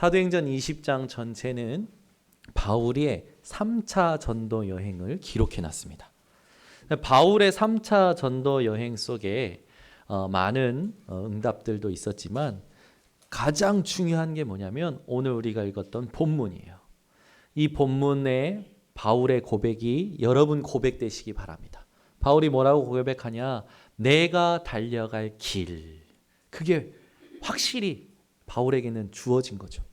사도행전 20장 전체는 바울의 3차 전도 여행을 기록해 놨습니다. 바울의 3차 전도 여행 속에 많은 응답들도 있었지만 가장 중요한 게 뭐냐면 오늘 우리가 읽었던 본문이에요. 이 본문에 바울의 고백이 여러분 고백되시기 바랍니다. 바울이 뭐라고 고백하냐? 내가 달려갈 길. 그게 확실히 바울에게는 주어진 거죠.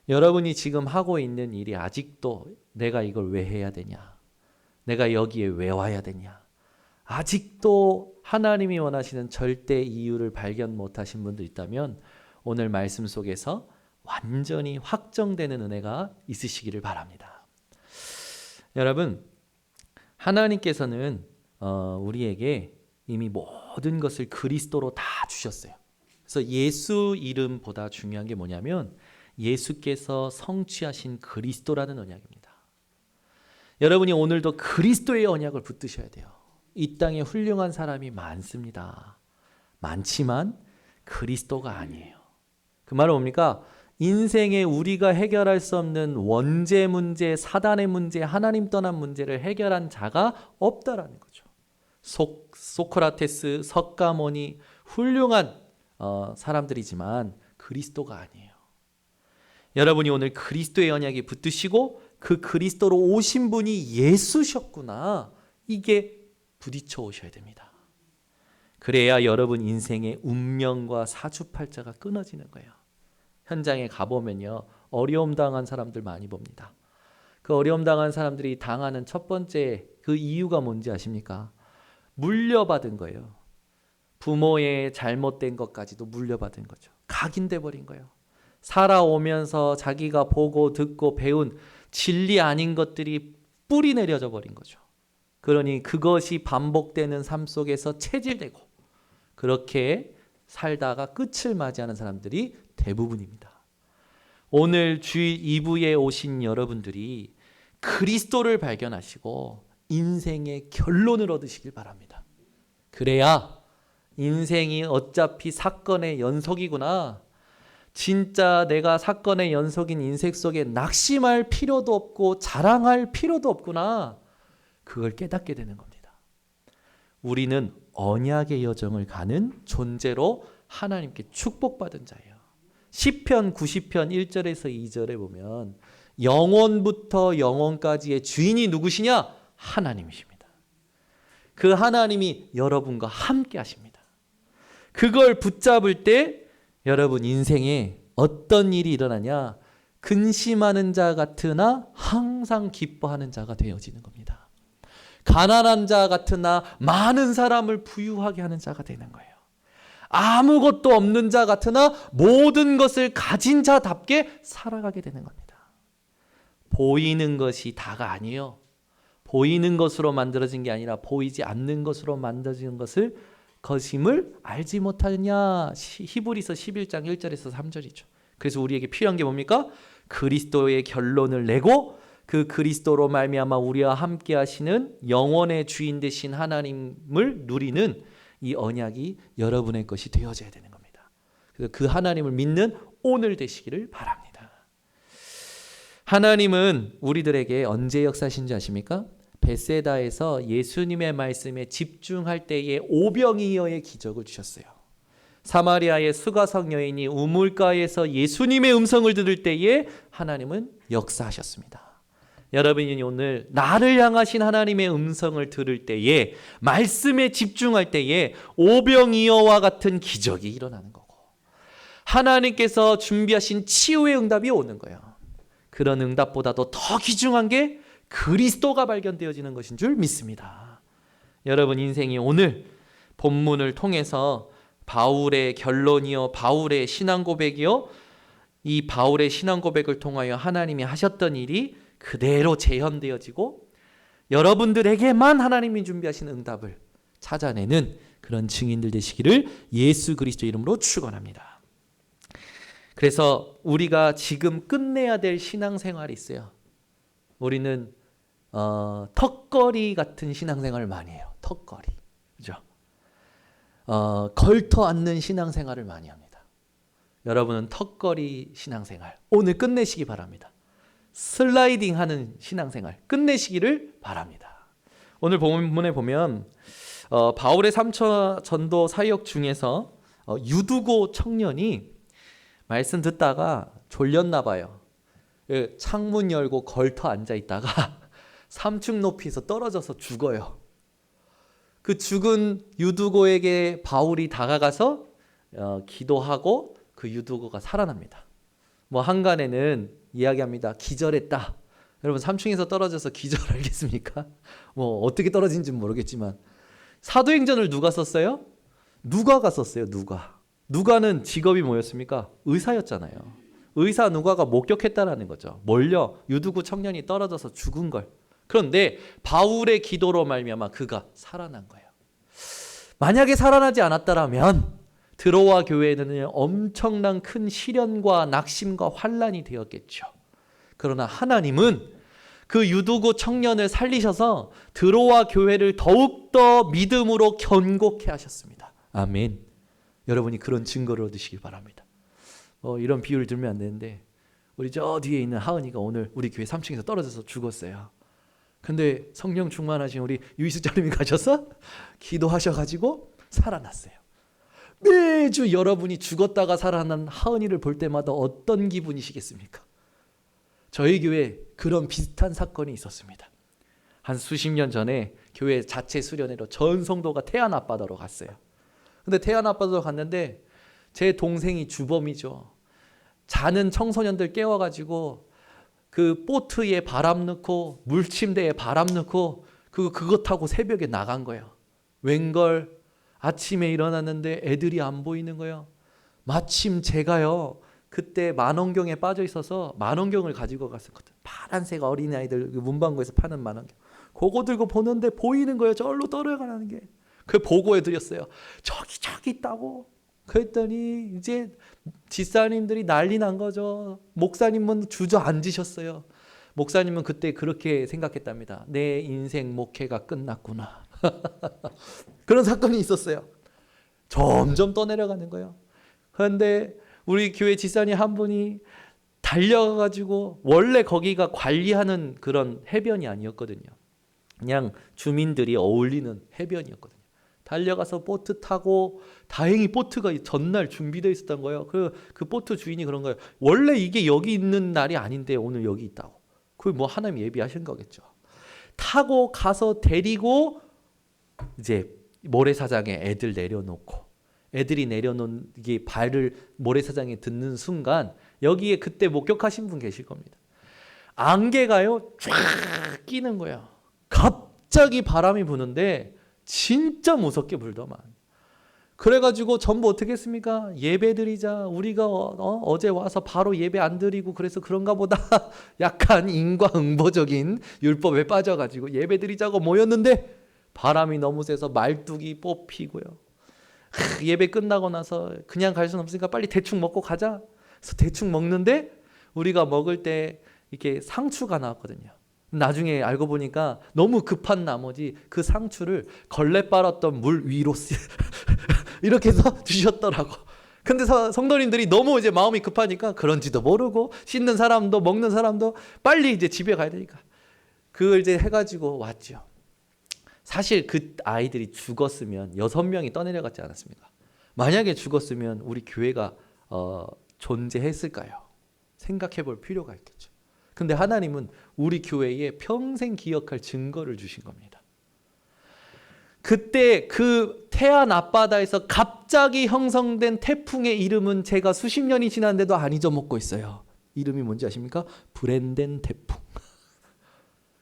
여러분이 지금 하고 있는 일이 아직도 내가 이걸 왜 해야 되냐? 내가 여기에 왜 와야 되냐? 아직도 하나님이 원하시는 절대 이유를 발견 못하신 분들 있다면 오늘 말씀 속에서 완전히 확정되는 은혜가 있으시기를 바랍니다. 여러분, 하나님께서는 우리에게 이미 모든 것을 그리스도로 다 주셨어요. 그래서 예수 이름보다 중요한 게 뭐냐면 예수께서 성취하신 그리스도라는 언약입니다. 여러분이 오늘도 그리스도의 언약을 붙드셔야 돼요. 이 땅에 훌륭한 사람이 많습니다. 많지만 그리스도가 아니에요. 그 말은 뭡니까? 인생에 우리가 해결할 수 없는 원죄 문제, 사단의 문제, 하나님 떠난 문제를 해결한 자가 없다라는 거죠. 소크라테스, 석가모니 훌륭한 사람들이지만 그리스도가 아니에요. 여러분이 오늘 그리스도의 언약에 붙드시고 그 그리스도로 오신 분이 예수셨구나. 이게 부딪혀 오셔야 됩니다. 그래야 여러분 인생의 운명과 사주팔자가 끊어지는 거예요. 현장에 가보면요, 어려움 당한 사람들 많이 봅니다. 그 어려움 당한 사람들이 당하는 첫 번째 그 이유가 뭔지 아십니까? 물려받은 거예요. 부모의 잘못된 것까지도 물려받은 거죠. 각인돼 버린 거예요. 살아오면서 자기가 보고 듣고 배운 진리 아닌 것들이 뿌리 내려져 버린 거죠. 그러니 그것이 반복되는 삶 속에서 체질되고 그렇게 살다가 끝을 맞이하는 사람들이 대부분입니다. 오늘 주일 2부에 오신 여러분들이 그리스도를 발견하시고 인생의 결론을 얻으시길 바랍니다. 그래야 인생이 어차피 사건의 연속이구나. 진짜 내가 사건의 연속인 인생 속에 낙심할 필요도 없고 자랑할 필요도 없구나. 그걸 깨닫게 되는 겁니다. 우리는 언약의 여정을 가는 존재로 하나님께 축복받은 자예요. 시편 90편 1절에서 2절에 보면 영원부터 영원까지의 주인이 누구시냐? 하나님이십니다. 그 하나님이 여러분과 함께 하십니다. 그걸 붙잡을 때 여러분 인생에 어떤 일이 일어나냐? 근심하는 자 같으나 항상 기뻐하는 자가 되어지는 겁니다. 가난한 자 같으나 많은 사람을 부유하게 하는 자가 되는 거예요. 아무것도 없는 자 같으나 모든 것을 가진 자답게 살아가게 되는 겁니다. 보이는 것이 다가 아니에요. 보이는 것으로 만들어진 게 아니라 보이지 않는 것으로 만들어진 것임을 알지 못하느냐. 히브리서 11장 1절에서 3절이죠. 그래서 우리에게 필요한 게 뭡니까? 그리스도의 결론을 내고 그 그리스도로 말미암아 우리와 함께 하시는 영원의 주인 되신 하나님을 누리는 이 언약이 여러분의 것이 되어져야 되는 겁니다. 그래서 그 하나님을 믿는 오늘 되시기를 바랍니다. 하나님은 우리들에게 언제 역사하신 줄 아십니까? 벳세다에서 예수님의 말씀에 집중할 때에 오병이어의 기적을 주셨어요. 사마리아의 수가성 여인이 우물가에서 예수님의 음성을 들을 때에 하나님은 역사하셨습니다. 여러분이 오늘 나를 향하신 하나님의 음성을 들을 때에 말씀에 집중할 때에 오병이어와 같은 기적이 일어나는 거고 하나님께서 준비하신 치유의 응답이 오는 거예요. 그런 응답보다도 더 귀중한 게 그리스도가 발견되어지는 것인 줄 믿습니다. 여러분 인생이 오늘 본문을 통해서 바울의 결론이요 바울의 신앙 고백이요 이 바울의 신앙 고백을 통하여 하나님이 하셨던 일이 그대로 재현되어지고 여러분들에게만 하나님이 준비하신 응답을 찾아내는 그런 증인들 되시기를 예수 그리스도 이름으로 축원합니다. 그래서 우리가 지금 끝내야 될 신앙생활이 있어요. 우리는 턱걸이 같은 신앙생활을 많이 해요. 턱걸이. 그죠? 걸터 앉는 신앙생활을 많이 합니다. 여러분은 턱걸이 신앙생활 오늘 끝내시기 바랍니다. 슬라이딩 하는 신앙생활 끝내시기를 바랍니다. 오늘 본문에 보면 바울의 3차 전도 사역 중에서 유두고 청년이 말씀 듣다가 졸렸나 봐요. 창문 열고 걸터 앉아 있다가 3층 높이에서 떨어져서 죽어요. 그 죽은 유두고에게 바울이 다가가서 기도하고 그 유두고가 살아납니다. 뭐 한간에는 이야기합니다. 기절했다. 여러분 3층에서 떨어져서 기절 알겠습니까? 뭐 어떻게 떨어진지는 모르겠지만 사도행전을 누가 썼어요? 누가가 썼어요. 누가는 직업이 뭐였습니까? 의사였잖아요. 의사 누가가 목격했다라는 거죠. 뭘요? 유두고 청년이 떨어져서 죽은 걸. 그런데 바울의 기도로 말미암아 그가 살아난 거예요. 만약에 살아나지 않았다라면 드로아 교회에는 엄청난 큰 시련과 낙심과 환란이 되었겠죠. 그러나 하나님은 그 유두고 청년을 살리셔서 드로아 교회를 더욱더 믿음으로 견고케 하셨습니다. 아멘. 여러분이 그런 증거를 얻으시기 바랍니다. 이런 비유를 들면 안 되는데 우리 저 뒤에 있는 하은이가 오늘 우리 교회 3층에서 떨어져서 죽었어요. 근데 성령 충만하신 우리 유이수자님이 가셔서 기도하셔가지고 살아났어요. 매주 여러분이 죽었다가 살아난 하은이를 볼 때마다 어떤 기분이시겠습니까? 저희 교회에 그런 비슷한 사건이 있었습니다. 한 수십 년 전에 교회 자체 수련회로 전 성도가 태안 앞바다로 갔어요. 근데 태안 앞바다로 갔는데 제 동생이 주범이죠. 자는 청소년들 깨워가지고 그 보트에 바람 넣고 물침대에 바람 넣고 그거 타고 새벽에 나간 거예요. 웬걸 아침에 일어났는데 애들이 안 보이는 거예요. 마침 제가요 그때 만원경에 빠져 있어서 만원경을 가지고 갔었거든. 파란색 어린아이들 문방구에서 파는 만원경. 그거 들고 보는데 보이는 거예요. 저기로 떨어가는 게. 그 보고해 드렸어요. 저기 있다고. 그랬더니 이제 집사님들이 난리 난 거죠. 목사님은 주저앉으셨어요. 목사님은 그때 그렇게 생각했답니다. 내 인생 목회가 끝났구나. 그런 사건이 있었어요. 점점 떠내려가는 거예요. 그런데 우리 교회 집사님 한 분이 달려가지고 원래 거기가 관리하는 그런 해변이 아니었거든요. 그냥 주민들이 어울리는 해변이었거든요. 달려가서 보트 타고 다행히 보트가 전날 준비되어 있었던 거예요. 그 보트 주인이 그런 거예요. 원래 이게 여기 있는 날이 아닌데 오늘 여기 있다고. 그걸 뭐 하나님 예비하신 거겠죠. 타고 가서 데리고 이제 모래사장에 애들 내려놓고 애들이 내려놓은 이게 발을 모래사장에 딛는 순간 여기에 그때 목격하신 분 계실 겁니다. 안개가요 쫙 끼는 거예요. 갑자기 바람이 부는데 진짜 무섭게 불더만. 그래가지고 전부 어떻게 했습니까? 예배 드리자. 우리가 어제 와서 바로 예배 안 드리고 그래서 그런가 보다 약간 인과응보적인 율법에 빠져가지고 예배 드리자고 모였는데 바람이 너무 세서 말뚝이 뽑히고요. 예배 끝나고 나서 그냥 갈 수는 없으니까 빨리 대충 먹고 가자. 그래서 대충 먹는데 우리가 먹을 때 이렇게 상추가 나왔거든요. 나중에 알고 보니까 너무 급한 나머지 그 상추를 걸레 빨았던 물 위로 이렇게 해서 주셨더라고. 근데 성도님들이 너무 이제 마음이 급하니까 그런지도 모르고 씻는 사람도 먹는 사람도 빨리 이제 집에 가야 되니까 그걸 이제 해가지고 왔죠. 사실 그 아이들이 죽었으면 6명이 떠내려갔지 않았습니까? 만약에 죽었으면 우리 교회가 존재했을까요? 생각해 볼 필요가 있겠죠. 근데 하나님은 우리 교회에 평생 기억할 증거를 주신 겁니다. 그때 그 태안 앞바다에서 갑자기 형성된 태풍의 이름은 제가 수십 년이 지났는데도 안 잊어먹고 있어요. 이름이 뭔지 아십니까? 브렌덴 태풍.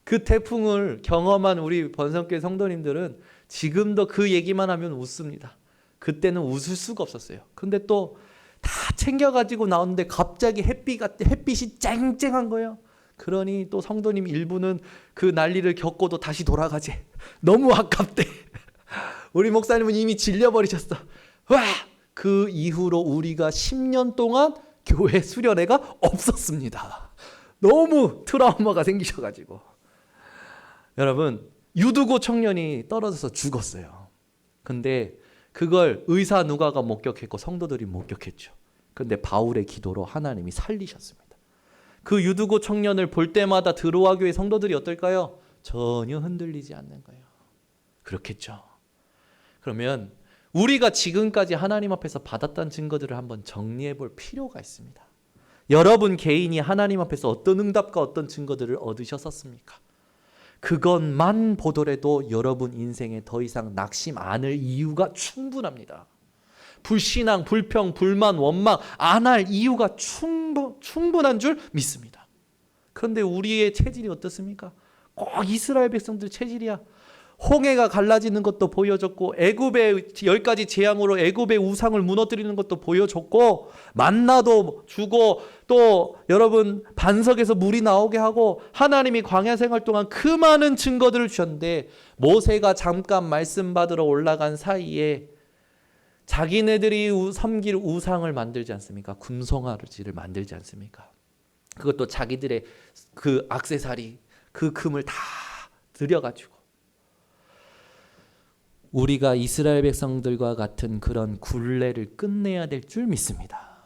그 태풍을 경험한 우리 번성교회 성도님들은 지금도 그 얘기만 하면 웃습니다. 그때는 웃을 수가 없었어요. 근데 또 다 챙겨가지고 나오는데 갑자기 햇빛이 쨍쨍한 거예요. 그러니 또 성도님 일부는 그 난리를 겪고도 다시 돌아가지. 너무 아깝대. 우리 목사님은 이미 질려버리셨어. 와! 그 이후로 우리가 10년 동안 교회 수련회가 없었습니다. 너무 트라우마가 생기셔가지고. 여러분, 유두고 청년이 떨어져서 죽었어요. 근데 그걸 의사 누가가 목격했고 성도들이 목격했죠. 그런데 바울의 기도로 하나님이 살리셨습니다. 그 유두고 청년을 볼 때마다 드로아 교회 성도들이 어떨까요? 전혀 흔들리지 않는 거예요. 그렇겠죠. 그러면 우리가 지금까지 하나님 앞에서 받았던 증거들을 한번 정리해 볼 필요가 있습니다. 여러분 개인이 하나님 앞에서 어떤 응답과 어떤 증거들을 얻으셨었습니까? 그것만 보더라도 여러분 인생에 더 이상 낙심 않을 이유가 충분합니다. 불신앙, 불평, 불만, 원망 안 할 이유가 충분한 줄 믿습니다. 그런데 우리의 체질이 어떻습니까? 꼭 이스라엘 백성들 체질이야. 홍해가 갈라지는 것도 보여줬고 애굽의 10가지 재앙으로 애굽의 우상을 무너뜨리는 것도 보여줬고 만나도 주고 또 여러분 반석에서 물이 나오게 하고 하나님이 광야 생활 동안 그 많은 증거들을 주셨는데 모세가 잠깐 말씀 받으러 올라간 사이에 자기네들이 섬길 우상을 만들지 않습니까? 금송아지를 만들지 않습니까? 그것도 자기들의 그 액세서리 그 금을 다 들여가지고 우리가 이스라엘 백성들과 같은 그런 굴레를 끝내야 될 줄 믿습니다.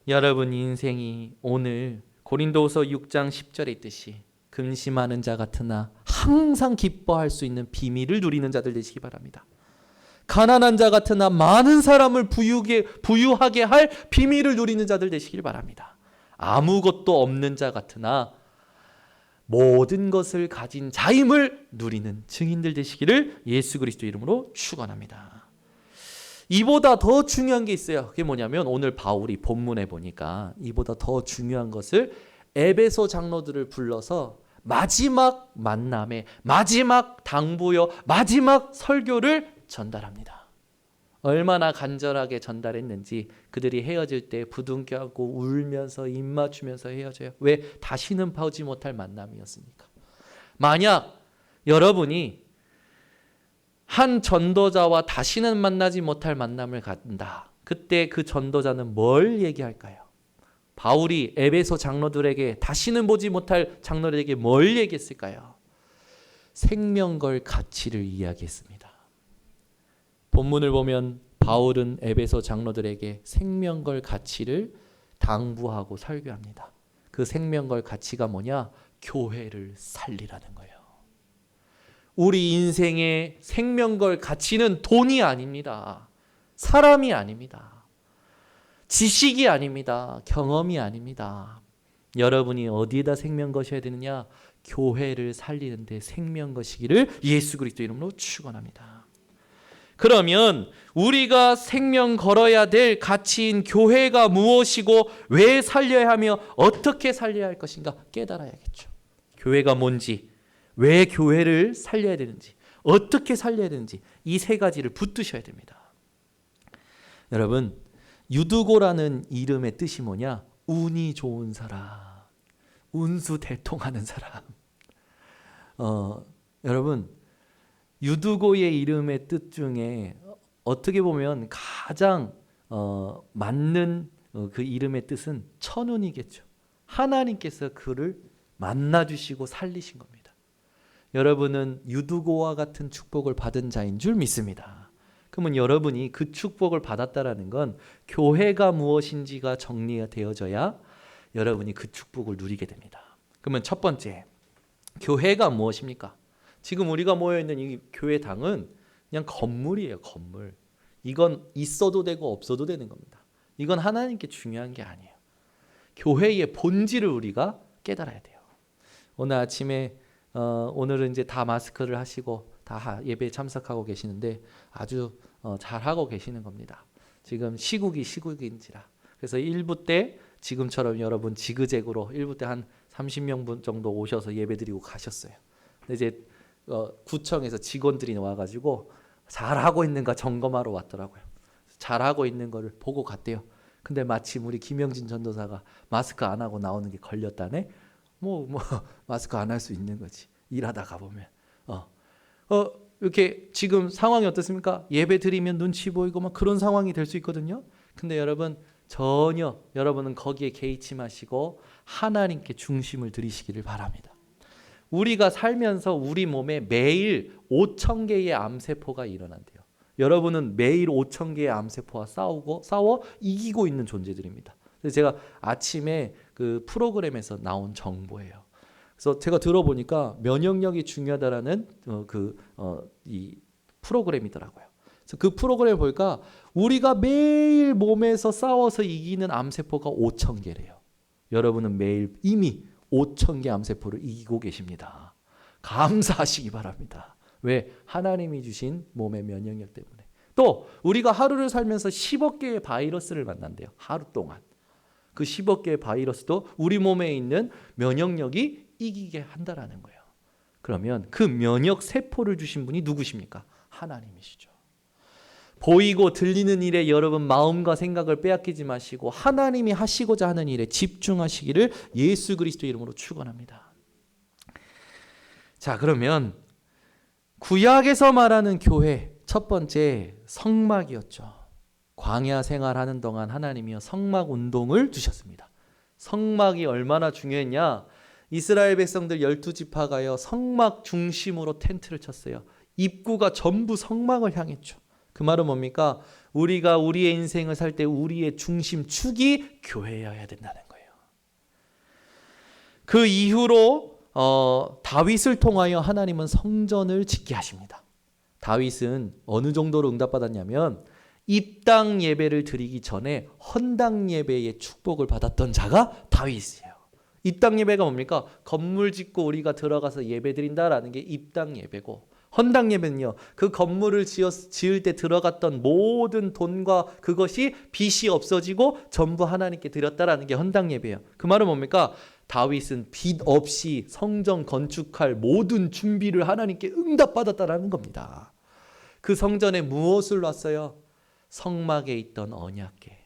여러분 인생이 오늘 고린도후서 6장 10절에 있듯이 근심하는 자 같으나 항상 기뻐할 수 있는 비밀을 누리는 자들 되시기 바랍니다. 가난한 자 같으나 많은 사람을 부유하게 할 비밀을 누리는 자들 되시길 바랍니다. 아무것도 없는 자 같으나 모든 것을 가진 자임을 누리는 증인들 되시기를 예수 그리스도 이름으로 축원합니다. 이보다 더 중요한 게 있어요. 그게 뭐냐면 오늘 바울이 본문에 보니까 이보다 더 중요한 것을 에베소 장로들을 불러서 마지막 만남에 마지막 당부요 마지막 설교를 전달합니다. 얼마나 간절하게 전달했는지 그들이 헤어질 때 부둥켜안고 울면서 입 맞추면서 헤어져요. 왜? 다시는 보지 못할 만남이었으니까. 만약 여러분이 한 전도자와 다시는 만나지 못할 만남을 갖는다. 그때 그 전도자는 뭘 얘기할까요? 바울이 에베소 장로들에게 다시는 보지 못할 장로들에게 뭘 얘기했을까요? 생명 걸 가치를 이야기했습니다. 본문을 보면 바울은 에베소 장로들에게 생명 걸 가치를 당부하고 설교합니다. 그 생명 걸 가치가 뭐냐? 교회를 살리라는 거예요. 우리 인생의 생명 걸 가치는 돈이 아닙니다. 사람이 아닙니다. 지식이 아닙니다. 경험이 아닙니다. 여러분이 어디에다 생명 거셔야 되느냐? 교회를 살리는데 생명 거시기를 예수 그리스도 이름으로 축원합니다. 그러면 우리가 생명 걸어야 될 가치인 교회가 무엇이고 왜 살려야 하며 어떻게 살려야 할 것인가 깨달아야겠죠. 교회가 뭔지, 왜 교회를 살려야 되는지, 어떻게 살려야 되는지 이 세 가지를 붙드셔야 됩니다. 여러분, 유두고라는 이름의 뜻이 뭐냐? 운이 좋은 사람, 운수대통하는 사람. 여러분, 유두고의 이름의 뜻 중에 어떻게 보면 가장 맞는 그 이름의 뜻은 천운이겠죠. 하나님께서 그를 만나주시고 살리신 겁니다. 여러분은 유두고와 같은 축복을 받은 자인 줄 믿습니다. 그러면 여러분이 그 축복을 받았다라는 건 교회가 무엇인지가 정리가 되어져야 여러분이 그 축복을 누리게 됩니다. 그러면 첫 번째, 교회가 무엇입니까? 지금 우리가 모여있는 이 교회당은 그냥 건물이에요. 건물. 이건 있어도 되고 없어도 되는 겁니다. 이건 하나님께 중요한 게 아니에요. 교회의 본질을 우리가 깨달아야 돼요. 오늘 아침에 오늘은 이제 다 마스크를 하시고 다 예배에 참석하고 계시는데 아주 잘하고 계시는 겁니다. 지금 시국인지라. 그래서 1부 때 지금처럼 여러분 지그재그로 1부 때 한 30명 정도 오셔서 예배드리고 가셨어요. 근데 이제 구청에서 직원들이 와가지고 잘하고 있는가 점검하러 왔더라고요. 잘하고 있는 거를 보고 갔대요. 근데 마침 우리 김영진 전도사가 마스크 안 하고 나오는 게 걸렸다네. 뭐 마스크 안 할 수 있는 거지. 일하다가 보면 이렇게 지금 상황이 어떻습니까? 예배 드리면 눈치 보이고 막 그런 상황이 될 수 있거든요. 근데 여러분 전혀 여러분은 거기에 개의치 마시고 하나님께 중심을 드리시기를 바랍니다. 우리가 살면서 우리 몸에 매일 5,000개의 암세포가 일어난대요. 여러분은 매일 5천 개의 암세포와 싸워 이기고 있는 존재들입니다. 그래서 제가 아침에 그 프로그램에서 나온 정보예요. 그래서 제가 들어보니까 면역력이 중요하다라는 이 프로그램이더라고요. 그래서 그 프로그램을 보니까 우리가 매일 몸에서 싸워서 이기는 암세포가 5천 개래요. 여러분은 매일 이미 5천 개 암세포를 이기고 계십니다. 감사하시기 바랍니다. 왜? 하나님이 주신 몸의 면역력 때문에. 또 우리가 하루를 살면서 10억 개의 바이러스를 만난대요. 하루 동안. 그 10억 개의 바이러스도 우리 몸에 있는 면역력이 이기게 한다라는 거예요. 그러면 그 면역 세포를 주신 분이 누구십니까? 하나님이시죠. 보이고 들리는 일에 여러분 마음과 생각을 빼앗기지 마시고 하나님이 하시고자 하는 일에 집중하시기를 예수 그리스도의 이름으로 축원합니다. 자, 그러면 구약에서 말하는 교회 첫 번째 성막이었죠. 광야 생활하는 동안 하나님이요 성막 운동을 주셨습니다. 성막이 얼마나 중요했냐? 이스라엘 백성들 12지파가요 성막 중심으로 텐트를 쳤어요. 입구가 전부 성막을 향했죠. 그 말은 뭡니까? 우리가 우리의 인생을 살 때 우리의 중심축이 교회여야 된다는 거예요. 그 이후로 다윗을 통하여 하나님은 성전을 짓게 하십니다. 다윗은 어느 정도로 응답받았냐면 입당 예배를 드리기 전에 헌당 예배의 축복을 받았던 자가 다윗이에요. 입당 예배가 뭡니까? 건물 짓고 우리가 들어가서 예배 드린다라는 게 입당 예배고, 헌당 예배는요, 그 건물을 지을 때 들어갔던 모든 돈과 그것이 빚이 없어지고 전부 하나님께 드렸다라는 게 헌당 예배예요. 그 말은 뭡니까? 다윗은 빚 없이 성전 건축할 모든 준비를 하나님께 응답받았다라는 겁니다. 그 성전에 무엇을 놨어요? 성막에 있던 언약궤.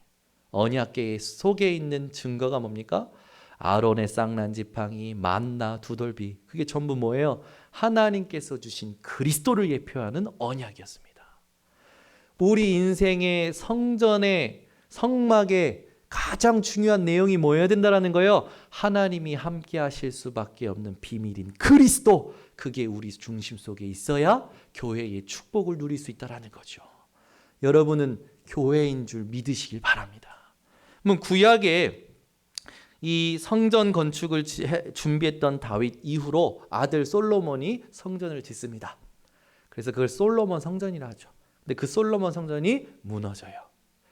언약궤 속에 있는 증거가 뭡니까? 아론의 쌍난 지팡이, 만나, 두돌비. 그게 전부 뭐예요? 하나님께서 주신 그리스도를 예표하는 언약이었습니다. 우리 인생의 성전의 성막에 가장 중요한 내용이 뭐여야 된다라는 거예요? 하나님이 함께 하실 수밖에 없는 비밀인 그리스도. 그게 우리 중심 속에 있어야 교회의 축복을 누릴 수 있다라는 거죠. 여러분은 교회인 줄 믿으시길 바랍니다. 그럼 구약에 이 성전 건축을 준비했던 다윗 이후로 아들 솔로몬이 성전을 짓습니다. 그래서 그걸 솔로몬 성전이라 하죠. 근데 그 솔로몬 성전이 무너져요.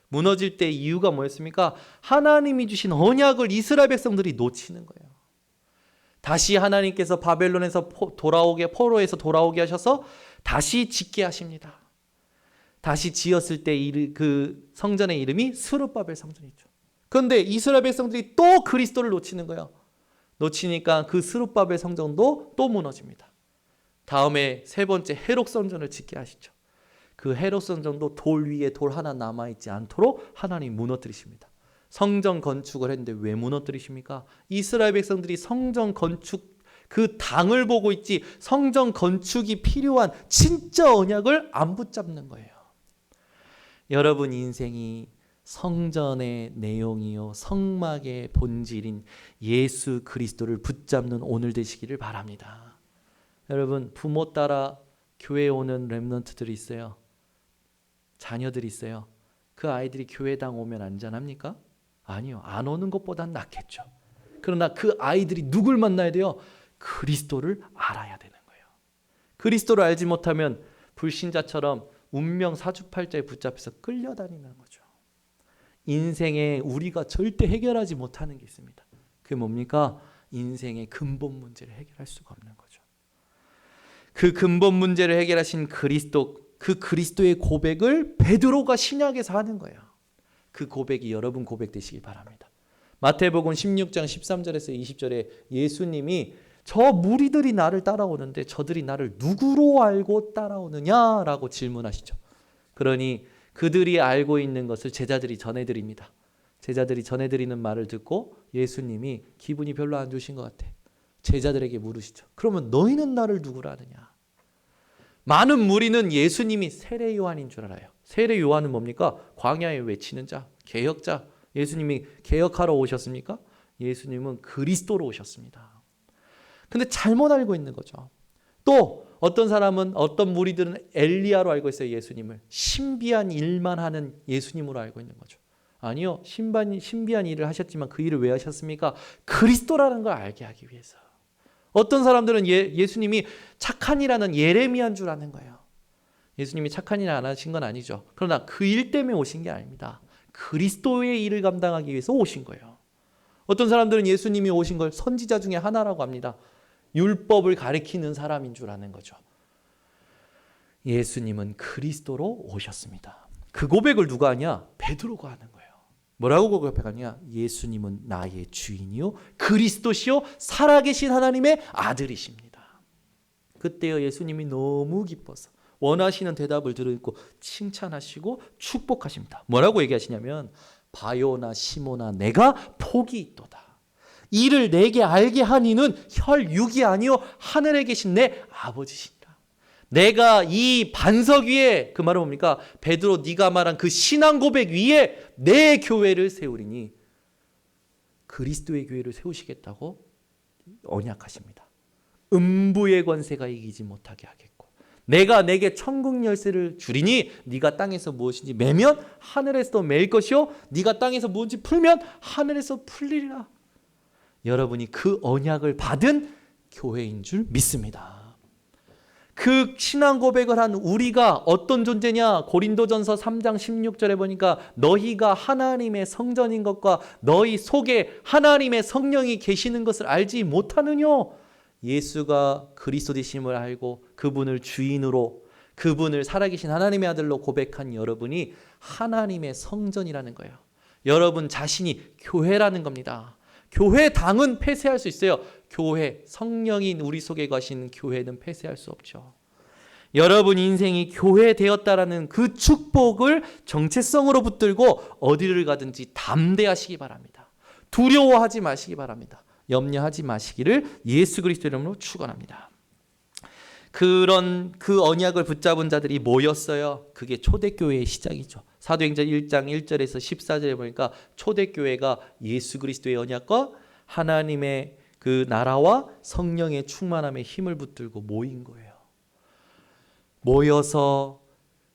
무너질 때 이유가 뭐였습니까? 하나님이 주신 언약을 이스라엘 백성들이 놓치는 거예요. 다시 하나님께서 바벨론에서 포로에서 돌아오게 하셔서 다시 짓게 하십니다. 다시 지었을 때 그 성전의 이름이 스룹바벨 성전이죠. 그런데 이스라엘 백성들이 또 그리스도를 놓치는 거예요. 놓치니까 그 스룹바벨 성전도 또 무너집니다. 다음에 세 번째 헤롯 성전을 짓게 하시죠. 그 헤롯 성전도 돌 위에 돌 하나 남아있지 않도록 하나님 무너뜨리십니다. 성전 건축을 했는데 왜 무너뜨리십니까? 이스라엘 백성들이 성전 건축 그 당을 보고 있지 성전 건축이 필요한 진짜 언약을 안 붙잡는 거예요. 여러분 인생이 성전의 내용이요 성막의 본질인 예수 그리스도를 붙잡는 오늘 되시기를 바랍니다. 여러분 부모 따라 교회에 오는 렘넌트들이 있어요. 자녀들이 있어요. 그 아이들이 교회당 오면 안전합니까? 아니요. 안 오는 것보단 낫겠죠. 그러나 그 아이들이 누굴 만나야 돼요? 그리스도를 알아야 되는 거예요. 그리스도를 알지 못하면 불신자처럼 운명 사주팔자에 붙잡혀서 끌려다니는 거죠. 인생에 우리가 절대 해결하지 못하는 게 있습니다. 그게 뭡니까? 인생의 근본 문제를 해결할 수가 없는 거죠. 그 근본 문제를 해결하신 그리스도, 그 그리스도의 고백을 베드로가 신약에서 하는 거예요. 그 고백이 여러분 고백 되시길 바랍니다. 마태복음 16장 13절에서 20절에 예수님이 저 무리들이 나를 따라오는데 저들이 나를 누구로 알고 따라오느냐라고 질문하시죠. 그러니 그들이 알고 있는 것을 제자들이 전해드립니다. 제자들이 전해드리는 말을 듣고 예수님이 기분이 별로 안 좋으신 것 같아. 제자들에게 물으시죠. 그러면 너희는 나를 누구라 하느냐? 많은 무리는 예수님이 세례 요한인 줄 알아요. 세례 요한은 뭡니까? 광야에 외치는 자, 개혁자. 예수님이 개혁하러 오셨습니까? 예수님은 그리스도로 오셨습니다. 근데 잘못 알고 있는 거죠. 또 어떤 사람은, 어떤 무리들은 엘리야로 알고 있어요. 예수님을 신비한 일만 하는 예수님으로 알고 있는 거죠. 아니요, 신비한 일을 하셨지만 그 일을 왜 하셨습니까? 그리스도라는 걸 알게 하기 위해서. 어떤 사람들은 예수님이 착한 일하는 예레미야인 줄 아는 거예요. 예수님이 착한 일 안 하신 건 아니죠. 그러나 그 일 때문에 오신 게 아닙니다. 그리스도의 일을 감당하기 위해서 오신 거예요. 어떤 사람들은 예수님이 오신 걸 선지자 중에 하나라고 합니다. 율법을 가리키는 사람인 줄 아는 거죠. 예수님은 그리스도로 오셨습니다. 그 고백을 누가 하냐? 베드로가 하는 거예요. 뭐라고 고백하냐? 예수님은 나의 주인이요 그리스도시요 살아계신 하나님의 아들이십니다. 그때요 예수님이 너무 기뻐서 원하시는 대답을 듣고 칭찬하시고 축복하십니다. 뭐라고 얘기하시냐면 바요나 시모나 내가 복이 있도다. 이를 내게 알게 한 이는 혈육이 아니요 하늘에 계신 내 아버지시니라. 내가 이 반석 위에, 그 말은 뭡니까? 베드로 네가 말한 그 신앙 고백 위에 내 교회를 세우리니, 그리스도의 교회를 세우시겠다고 언약하십니다. 음부의 권세가 이기지 못하게 하겠고 내가 내게 천국 열쇠를 주리니 네가 땅에서 무엇인지 매면 하늘에서 매일 것이요 네가 땅에서 무엇인지 풀면 하늘에서 풀리리라. 여러분이 그 언약을 받은 교회인 줄 믿습니다. 그 신앙 고백을 한 우리가 어떤 존재냐? 고린도전서 3장 16절에 보니까 너희가 하나님의 성전인 것과 너희 속에 하나님의 성령이 계시는 것을 알지 못하느냐? 예수가 그리스도 되심을 알고 그분을 주인으로, 그분을 살아계신 하나님의 아들로 고백한 여러분이 하나님의 성전이라는 거예요. 여러분 자신이 교회라는 겁니다. 교회당은 폐쇄할 수 있어요. 교회, 성령인 우리 속에 가신 교회는 폐쇄할 수 없죠. 여러분 인생이 교회 되었다라는 그 축복을 정체성으로 붙들고 어디를 가든지 담대하시기 바랍니다. 두려워하지 마시기 바랍니다. 염려하지 마시기를 예수 그리스도 이름으로 축원합니다. 그런 그 언약을 붙잡은 자들이 모였어요. 그게 초대교회의 시작이죠. 사도행전 1장 1절에서 14절에 보니까 초대교회가 예수 그리스도의 언약과 하나님의 그 나라와 성령의 충만함에 힘을 붙들고 모인 거예요. 모여서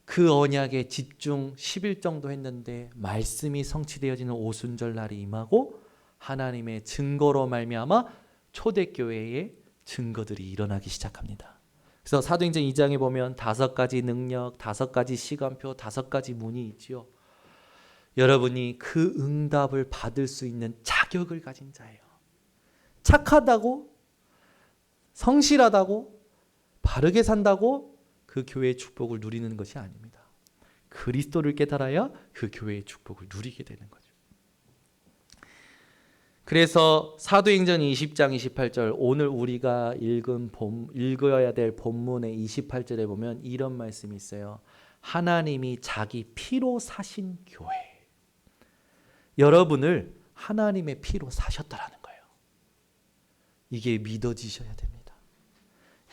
그 언약에 집중 10일 정도 했는데 말씀이 성취되어지는 오순절 날이 임하고 하나님의 증거로 말미암아 초대교회의 증거들이 일어나기 시작합니다. 그래서 사도행전 2장에 보면 5가지 능력, 5가지 시간표, 5가지 문이 있지요. 여러분이 그 응답을 받을 수 있는 자격을 가진 자예요. 착하다고, 성실하다고, 바르게 산다고 그 교회의 축복을 누리는 것이 아닙니다. 그리스도를 깨달아야 그 교회의 축복을 누리게 되는 거죠. 그래서 사도행전 20장 28절, 오늘 우리가 읽어야 될 본문의 28절에 보면 이런 말씀이 있어요. 하나님이 자기 피로 사신 교회. 여러분을 하나님의 피로 사셨다라는 거예요. 이게 믿어지셔야 됩니다.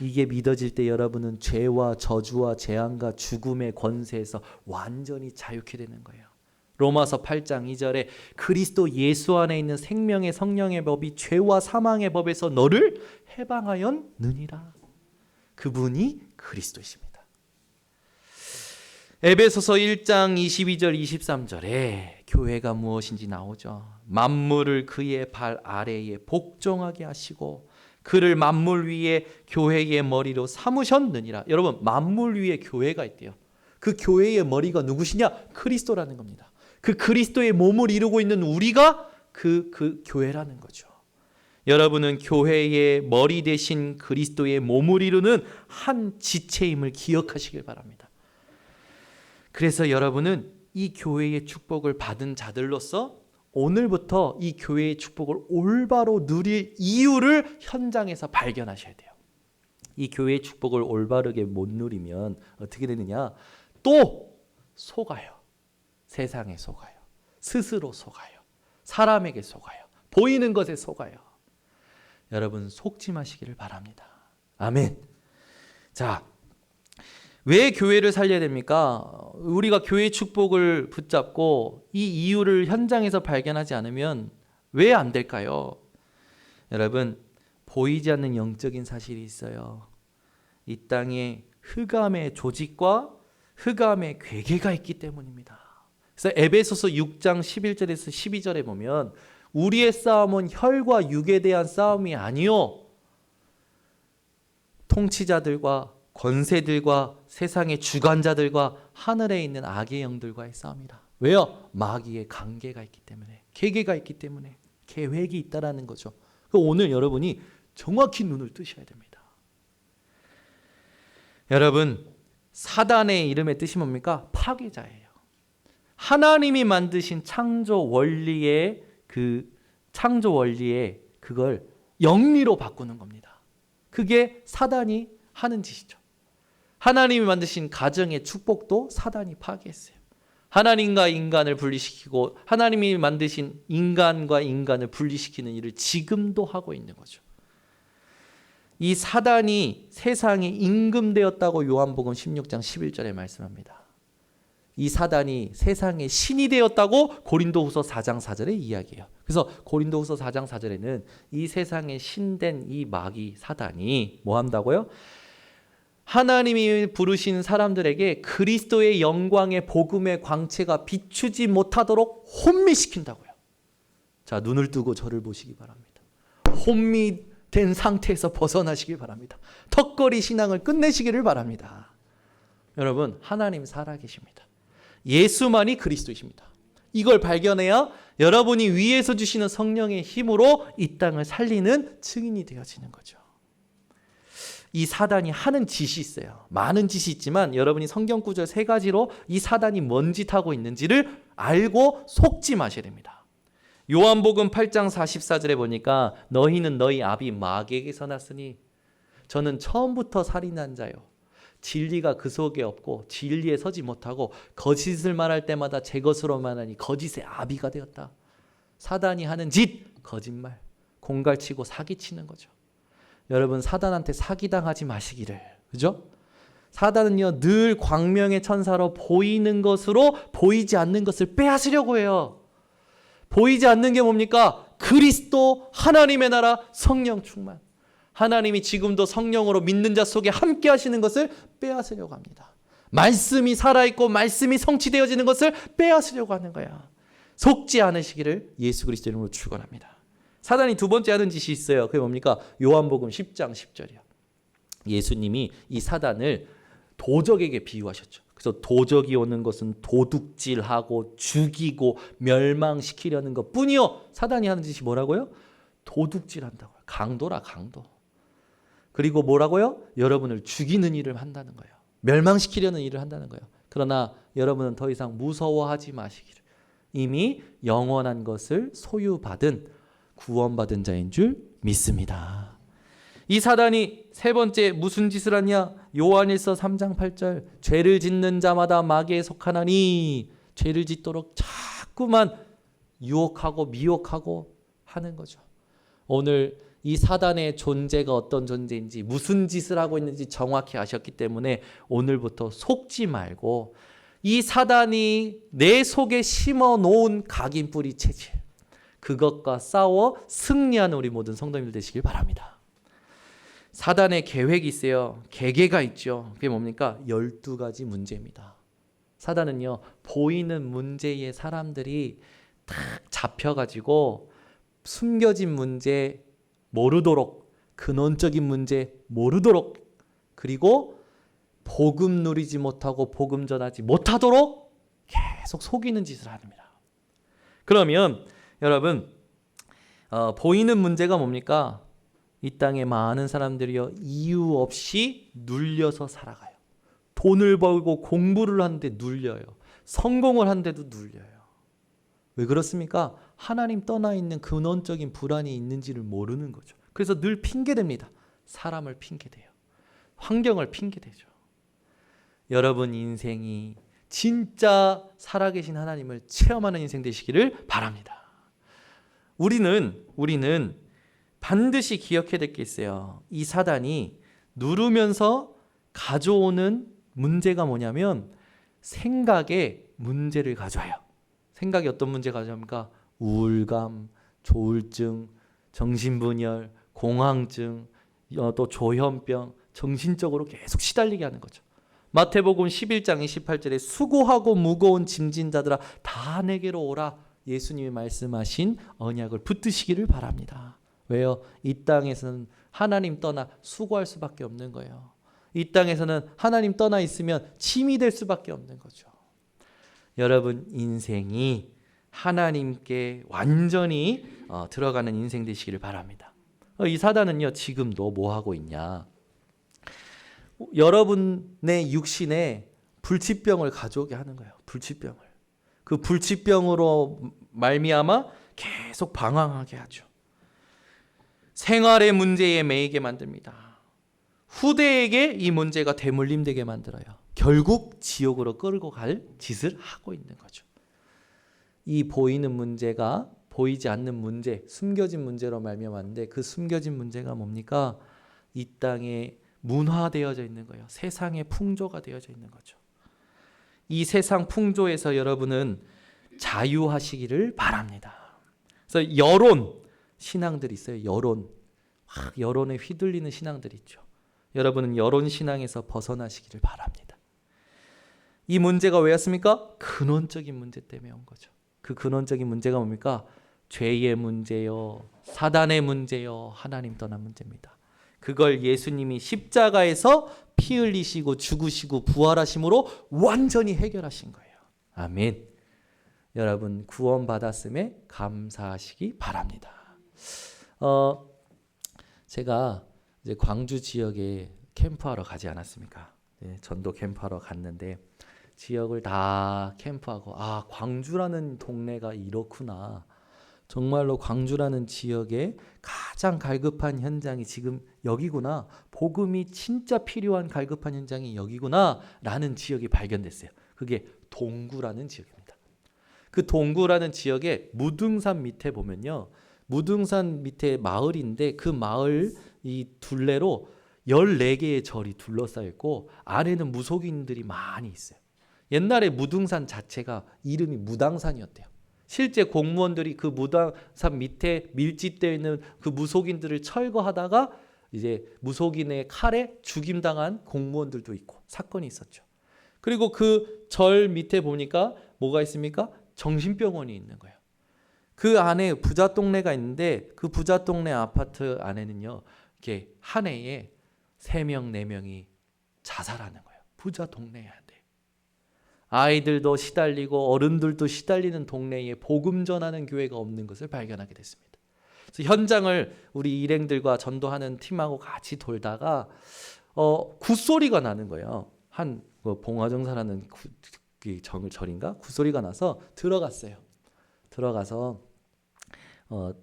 이게 믿어질 때 여러분은 죄와 저주와 재앙과 죽음의 권세에서 완전히 자유케 되는 거예요. 로마서 8장 2절에 그리스도 예수 안에 있는 생명의 성령의 법이 죄와 사망의 법에서 너를 해방하였느니라. 그분이 그리스도이십니다. 에베소서 1장 22절 23절에 교회가 무엇인지 나오죠. 만물을 그의 발 아래에 복종하게 하시고 그를 만물 위에 교회의 머리로 삼으셨느니라. 여러분 만물 위에 교회가 있대요. 그 교회의 머리가 누구시냐? 그리스도라는 겁니다. 그 그리스도의 몸을 이루고 있는 우리가 그 교회라는 거죠. 여러분은 교회의 머리 대신 그리스도의 몸을 이루는 한 지체임을 기억하시길 바랍니다. 그래서 여러분은 이 교회의 축복을 받은 자들로서 오늘부터 이 교회의 축복을 올바로 누릴 이유를 현장에서 발견하셔야 돼요. 이 교회의 축복을 올바르게 못 누리면 어떻게 되느냐? 또 속아요. 세상에 속아요. 스스로 속아요. 사람에게 속아요. 보이는 것에 속아요. 여러분 속지 마시기를 바랍니다. 아멘. 자, 왜 교회를 살려야 됩니까? 우리가 교회의 축복을 붙잡고 이 이유를 현장에서 발견하지 않으면 왜 안 될까요? 여러분 보이지 않는 영적인 사실이 있어요. 이 땅에 흑암의 조직과 흑암의 괴계가 있기 때문입니다. 그래서 에베소서 6장 11절에서 12절에 보면 우리의 싸움은 혈과 육에 대한 싸움이 아니요 통치자들과 권세들과 세상의 주관자들과 하늘에 있는 악의 영들과의 싸움이라. 왜요? 마귀의 관계가 있기 때문에, 계계가 있기 때문에, 계획이 있다라는 거죠. 오늘 여러분이 정확히 눈을 뜨셔야 됩니다. 여러분, 사단의 이름의 뜻이 뭡니까? 파괴자예요. 하나님이 만드신 창조 원리의 그걸 영리로 바꾸는 겁니다. 그게 사단이 하는 짓이죠. 하나님이 만드신 가정의 축복도 사단이 파괴했어요. 하나님과 인간을 분리시키고 하나님이 만드신 인간과 인간을 분리시키는 일을 지금도 하고 있는 거죠. 이 사단이 세상에 임금되었다고 요한복음 16장 11절에 말씀합니다. 이 사단이 세상의 신이 되었다고 고린도후서 4장 4절에 이야기해요. 그래서 고린도후서 4장 4절에는 이 세상의 신된 이 마귀 사단이 뭐 한다고요? 하나님이 부르신 사람들에게 그리스도의 영광의 복음의 광채가 비추지 못하도록 혼미시킨다고요. 자, 눈을 뜨고 저를 보시기 바랍니다. 혼미된 상태에서 벗어나시기 바랍니다. 턱걸이 신앙을 끝내시기를 바랍니다. 여러분, 하나님 살아계십니다. 예수만이 그리스도이십니다. 이걸 발견해야 여러분이 위에서 주시는 성령의 힘으로 이 땅을 살리는 증인이 되어지는 거죠. 이 사단이 하는 짓이 있어요. 많은 짓이 있지만 여러분이 성경 구절 3가지로 이 사단이 뭔 짓 하고 있는지를 알고 속지 마셔야 됩니다. 요한복음 8장 44절에 보니까 너희는 너희 아비 마귀에게서 났으니 저는 처음부터 살인한 자요. 진리가 그 속에 없고 진리에 서지 못하고 거짓을 말할 때마다 제 것으로 말하니 거짓의 아비가 되었다. 사단이 하는 짓, 거짓말, 공갈치고 사기치는 거죠. 여러분, 사단한테 사기당하지 마시기를. 그죠? 사단은요, 늘 광명의 천사로 보이는 것으로 보이지 않는 것을 빼앗으려고 해요. 보이지 않는 게 뭡니까? 그리스도, 하나님의 나라, 성령 충만. 하나님이 지금도 성령으로 믿는 자 속에 함께 하시는 것을 빼앗으려고 합니다. 말씀이 살아있고 말씀이 성취되어지는 것을 빼앗으려고 하는 거야. 속지 않으시기를 예수 그리스도 이름으로 축원합니다. 사단이 두 번째 하는 짓이 있어요. 그게 뭡니까? 요한복음 10장 10절이요. 예수님이 이 사단을 도적에게 비유하셨죠. 그래서 도적이 오는 것은 도둑질하고 죽이고 멸망시키려는 것 뿐이요. 사단이 하는 짓이 뭐라고요? 도둑질한다고요. 강도라, 강도. 그리고 뭐라고요? 여러분을 죽이는 일을 한다는 거예요. 멸망시키려는 일을 한다는 거예요. 그러나 여러분은 더 이상 무서워하지 마시기를. 이미 영원한 것을 소유받은 구원받은 자인 줄 믿습니다. 이 사단이 세 번째 무슨 짓을 하냐? 요한일서 3장 8절 죄를 짓는 자마다 마귀에 속하나니 죄를 짓도록 자꾸만 유혹하고 미혹하고 하는 거죠. 오늘 이 사단의 존재가 어떤 존재인지 무슨 짓을 하고 있는지 정확히 아셨기 때문에 오늘부터 속지 말고 이 사단이 내 속에 심어 놓은 각인 뿌리 체질 그것과 싸워 승리하는 우리 모든 성도님들 되시길 바랍니다. 사단의 계획이 있어요. 계계가 있죠. 그게 뭡니까? 12가지 문제입니다. 사단은요, 보이는 문제의 사람들이 딱 잡혀가지고 숨겨진 문제 모르도록, 근원적인 문제 모르도록, 그리고 복음 누리지 못하고 복음 전하지 못하도록 계속 속이는 짓을 합니다. 그러면 여러분, 보이는 문제가 뭡니까? 이 땅에 많은 사람들이요, 이유 없이 눌려서 살아가요. 돈을 벌고 공부를 하는데 눌려요. 성공을 하는데도 눌려요. 왜 그렇습니까? 하나님 떠나 있는 근원적인 불안이 있는지를 모르는 거죠. 그래서 늘 핑계댑니다. 사람을 핑계대요. 환경을 핑계대죠. 여러분 인생이 진짜 살아계신 하나님을 체험하는 인생 되시기를 바랍니다. 우리는 반드시 기억해야 될 게 있어요. 이 사단이 누르면서 가져오는 문제가 뭐냐면 생각에 문제를 가져와요. 생각이 어떤 문제 가져옵니까? 우울감, 조울증, 정신분열, 공황증, 또 조현병 정신적으로 계속 시달리게 하는 거죠. 마태복음 11장 28절에 수고하고 무거운 짐진 자들아 다 내게로 오라. 예수님이 말씀하신 언약을 붙드시기를 바랍니다. 왜요? 이 땅에서는 하나님 떠나 수고할 수밖에 없는 거예요. 이 땅에서는 하나님 떠나 있으면 짐이 될 수밖에 없는 거죠. 여러분 인생이 하나님께 완전히 들어가는 인생 되시기를 바랍니다. 이 사단은요 지금도 뭐 하고 있냐? 여러분의 육신에 불치병을 가져오게 하는 거예요. 불치병을. 그 불치병으로 말미암아 계속 방황하게 하죠. 생활의 문제에 매이게 만듭니다. 후대에게 이 문제가 대물림되게 만들어요. 결국 지옥으로 끌고 갈 짓을 하고 있는 거죠. 이 보이는 문제가 보이지 않는 문제, 숨겨진 문제로 말미암았는데 그 숨겨진 문제가 뭡니까? 이 땅에 문화되어져 있는 거예요. 세상의 풍조가 되어져 있는 거죠. 이 세상 풍조에서 여러분은 자유하시기를 바랍니다. 그래서 여론 신앙들이 있어요. 여론에 휘둘리는 신앙들이 있죠. 여러분은 여론 신앙에서 벗어나시기를 바랍니다. 이 문제가 왜였습니까? 근원적인 문제 때문에 온 거죠. 그 근원적인 문제가 뭡니까? 죄의 문제요, 사단의 문제요, 하나님 떠난 문제입니다. 그걸 예수님이 십자가에서 피 흘리시고 죽으시고 부활하심으로 완전히 해결하신 거예요. 아멘. 여러분 구원 받았음에 감사하시기 바랍니다. 제가 이제 광주 지역에 캠프하러 가지 않았습니까? 네, 전도 캠프하러 갔는데 지역을 다 캠프하고 광주라는 동네가 이렇구나. 정말로 광주라는 지역에 가장 갈급한 현장이 지금 여기구나. 복음이 진짜 필요한 갈급한 현장이 여기구나 라는 지역이 발견됐어요. 그게 동구라는 지역입니다. 그 동구라는 지역에 무등산 밑에 보면요. 무등산 밑에 마을인데 그 마을 이 둘레로 14개의 절이 둘러싸여 있고 안에는 무속인들이 많이 있어요. 옛날에 무등산 자체가 이름이 무당산이었대요. 실제 공무원들이 그 무당산 밑에 밀집되어 있는 그 무속인들을 철거하다가 이제 무속인의 칼에 죽임당한 공무원들도 있고 사건이 있었죠. 그리고 그 절 밑에 보니까 뭐가 있습니까? 정신병원이 있는 거예요. 그 안에 부자 동네가 있는데 그 부자 동네 아파트 안에는요. 이렇게 한 해에 3명, 4명이 자살하는 거예요. 부자 동네야 돼. 아이들도 시달리고 어른들도 시달리는 동네에 복음 전하는 교회가 없는 것을 발견하게 됐습니다. 그래서 현장을 우리 일행들과 전도하는 팀하고 같이 돌다가 굿소리가 나는 거예요. 한 봉화정사라는 절인가 굿소리가 나서 들어갔어요. 들어가서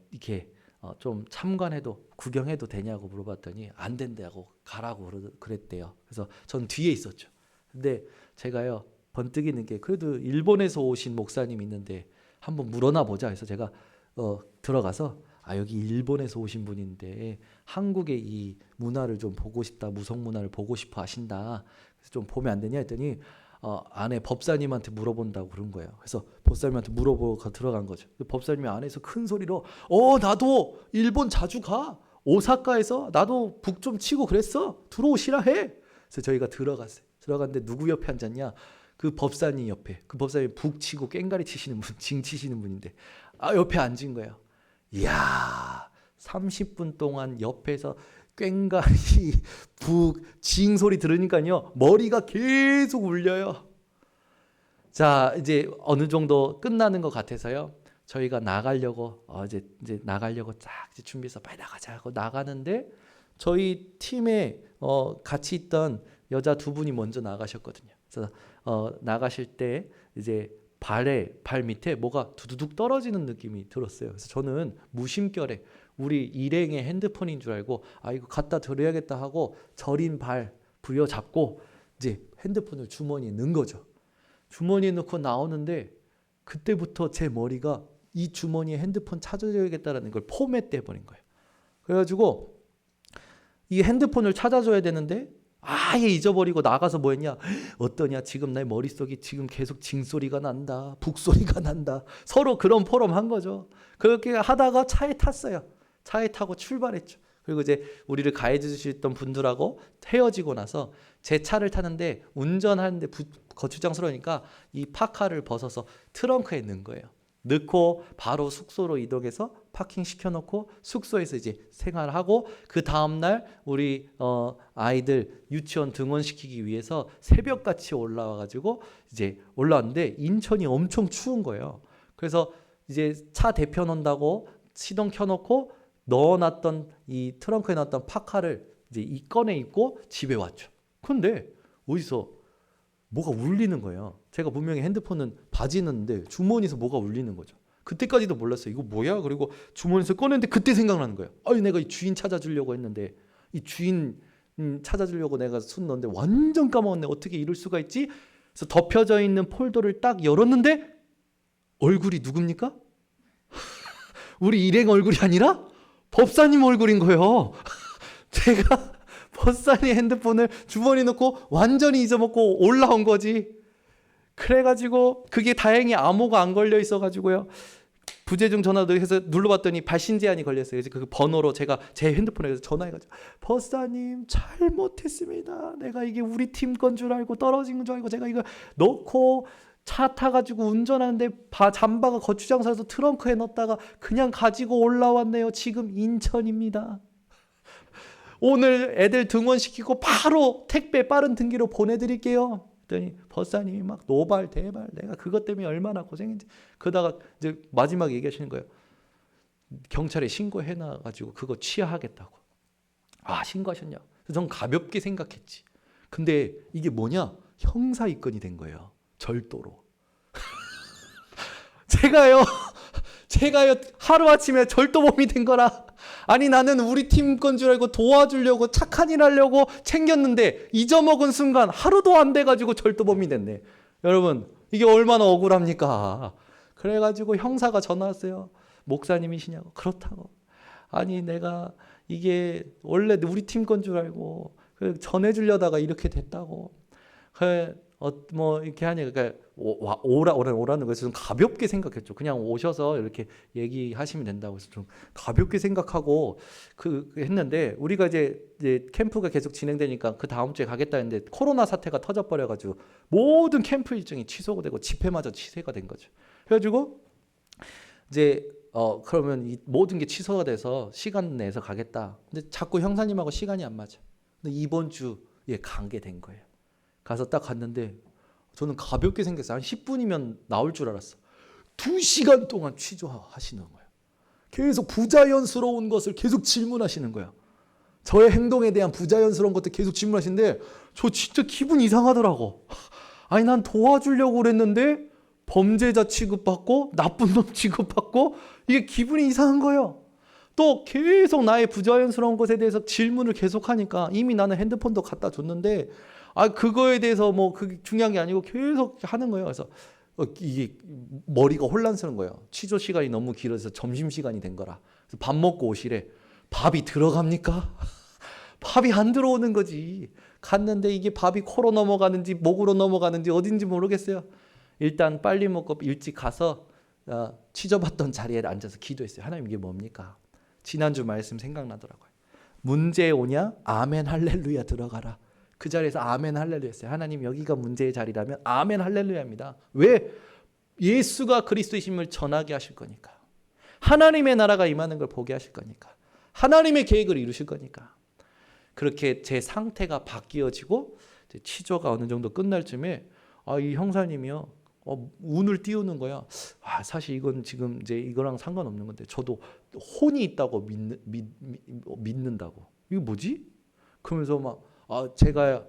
이렇게 좀 참관해도 구경해도 되냐고 물어봤더니 안 된다고 가라고 그랬대요. 그래서 전 뒤에 있었죠. 근데 제가요 번뜩이는 게 그래도 일본에서 오신 목사님 있는데 한번 물어나 보자 해서 제가 들어가서 여기 일본에서 오신 분인데 한국의 이 문화를 좀 보고 싶다, 무속 문화를 보고 싶어 하신다. 그래서 좀 보면 안 되냐 했더니 안에 법사님한테 물어본다고 그런 거예요. 그래서 법사님한테 물어보고 들어간 거죠. 법사님이 안에서 큰 소리로 나도 일본 자주 가. 오사카에서 나도 북 좀 치고 그랬어. 들어오시라 해. 그래서 저희가 들어갔어요. 들어갔는데 누구 옆에 앉았냐? 그 법사님 옆에. 그 법사님 북 치고 깽가리 치시는 분, 징 치시는 분인데 옆에 앉은 거예요. 이야 30분 동안 옆에서 꽹가리 북 징 소리 들으니까요 머리가 계속 울려요. 자 이제 어느 정도 끝나는 것 같아서요 저희가 나가려고 이제 나가려고 딱 이제 준비해서 빨리 나가자 하고 나가는데 저희 팀에 같이 있던 여자 2분이 먼저 나가셨거든요. 그래서 나가실 때 이제 발 밑에 뭐가 두두둑 떨어지는 느낌이 들었어요. 그래서 저는 무심결에 우리 일행의 핸드폰인 줄 알고 이거 갖다 드려야겠다 하고 저린 발 부여잡고 이제 핸드폰을 주머니에 넣은 거죠. 주머니에 넣고 나오는데 그때부터 제 머리가 이 주머니에 핸드폰 찾아줘야겠다라는 걸 포맷돼 버린 거예요. 그래가지고 이 핸드폰을 찾아줘야 되는데 아예 잊어버리고 나가서 뭐 했냐? 어떠냐? 지금 내 머릿속이 지금 계속 징소리가 난다. 북소리가 난다. 서로 그런 포럼 한 거죠. 그렇게 하다가 차에 탔어요. 차에 타고 출발했죠. 그리고 이제 우리를 가해해 주셨던 분들하고 헤어지고 나서 제 차를 타는데 운전하는데 거추장스러우니까 이 파카를 벗어서 트렁크에 넣은 거예요. 넣고 바로 숙소로 이동해서 파킹 시켜놓고 숙소에서 이제 생활하고 그 다음날 우리 아이들 유치원 등원시키기 위해서 새벽같이 올라와가지고 이제 올라왔는데 인천이 엄청 추운 거예요. 그래서 이제 차 대표 놓는다고 시동 켜놓고 넣어놨던 이 트렁크에 넣었던 파카를 이제 이 꺼내 입고 집에 왔죠. 근데 어디서 뭐가 울리는 거예요. 제가 분명히 핸드폰은 바지에 넣는데 주머니에서 뭐가 울리는 거죠. 그때까지도 몰랐어요. 이거 뭐야? 그리고 주머니에서 꺼냈는데 그때 생각나는 거예요. 아니 내가 이 주인 찾아주려고 했는데 이 주인 찾아주려고 내가 손 넣었는데 완전 까먹었네. 어떻게 이럴 수가 있지? 그래서 덮여져 있는 폴더를 딱 열었는데 얼굴이 누굽니까? 우리 일행 얼굴이 아니라 법사님 얼굴인 거예요. 제가 법사님 핸드폰을 주머니에 넣고 완전히 잊어먹고 올라온 거지. 그래가지고 그게 다행히 암호가 안 걸려 있어가지고요. 부재중 전화도 해서 눌러봤더니 발신 제한이 걸렸어요. 그래서 그 번호로 제가 제 핸드폰에 전화해가지고 법사님 잘못했습니다. 내가 이게 우리 팀 건 줄 알고 떨어진 줄 알고 제가 이거 넣고 차 타가지고 운전하는데 잠바가 거추장스러워서 트렁크에 넣었다가 그냥 가지고 올라왔네요. 지금 인천입니다. 오늘 애들 등원시키고 바로 택배 빠른 등기로 보내드릴게요. 그랬더니 법사님이 막 노발대발 내가 그것 때문에 얼마나 고생했는지. 그러다가 이제 마지막에 얘기하시는 거예요. 경찰에 신고해놔가지고 그거 취하하겠다고. 아 신고하셨냐? 전 가볍게 생각했지. 근데 이게 뭐냐? 형사 입건이 된 거예요. 절도로. 제가요 하루아침에 절도범이 된 거라. 아니 나는 우리 팀 건 줄 알고 도와주려고 착한 일 하려고 챙겼는데 잊어먹은 순간 하루도 안 돼가지고 절도범이 됐네. 여러분 이게 얼마나 억울합니까? 그래가지고 형사가 전화 왔어요. 목사님이시냐고. 그렇다고. 아니 내가 이게 원래 우리 팀 건 줄 알고 전해주려다가 이렇게 됐다고. 뭐 이렇게 하니까 그러니까 오라는 거에서 좀 가볍게 생각했죠. 그냥 오셔서 이렇게 얘기하시면 된다고 해서 좀 가볍게 생각하고 했는데 우리가 이제 캠프가 계속 진행되니까 그 다음 주에 가겠다 했는데 코로나 사태가 터져버려가지고 모든 캠프 일정이 취소가 되고 집회마저 취소가 된 거죠. 그래가지고 이제 그러면 이 모든 게 취소가 돼서 시간 내서 가겠다. 근데 자꾸 형사님하고 시간이 안 맞아. 근데 이번 주에 가게 된 거예요. 가서 딱 갔는데 저는 가볍게 생겼어요. 한 10분이면 나올 줄 알았어. 2시간 동안 취조하시는 거예요. 계속 부자연스러운 것을 계속 질문하시는 거예요. 저의 행동에 대한 부자연스러운 것들 계속 질문하시는데 저 진짜 기분 이상하더라고. 아니 난 도와주려고 그랬는데 범죄자 취급받고 나쁜 놈 취급받고 이게 기분이 이상한 거예요. 또 계속 나의 부자연스러운 것에 대해서 질문을 계속하니까 이미 나는 핸드폰도 갖다 줬는데 그거에 대해서 뭐 그게 중요한 게 아니고 계속 하는 거예요. 그래서 이게 머리가 혼란스러운 거예요. 취조 시간이 너무 길어서 점심시간이 된 거라. 그래서 밥 먹고 오시래. 밥이 들어갑니까? 밥이 안 들어오는 거지. 갔는데 이게 밥이 코로 넘어가는지 목으로 넘어가는지 어딘지 모르겠어요. 일단 빨리 먹고 일찍 가서 취조받던 자리에 앉아서 기도했어요. 하나님 이게 뭡니까? 지난주 말씀 생각나더라고요. 문제 오냐? 아멘 할렐루야 들어가라. 그 자리에서 아멘 할렐루야 했어요. 하나님 여기가 문제의 자리라면 아멘 할렐루야입니다. 왜? 예수가 그리스도이심을 전하게 하실 거니까. 하나님의 나라가 임하는 걸 보게 하실 거니까. 하나님의 계획을 이루실 거니까. 그렇게 제 상태가 바뀌어지고 취조가 어느 정도 끝날 쯤에 이 형사님이요. 운을 띄우는 거야. 사실 이건 지금 이제 이거랑 상관없는 건데 저도 혼이 있다고 믿는다고. 이거 뭐지? 그러면서 막 제가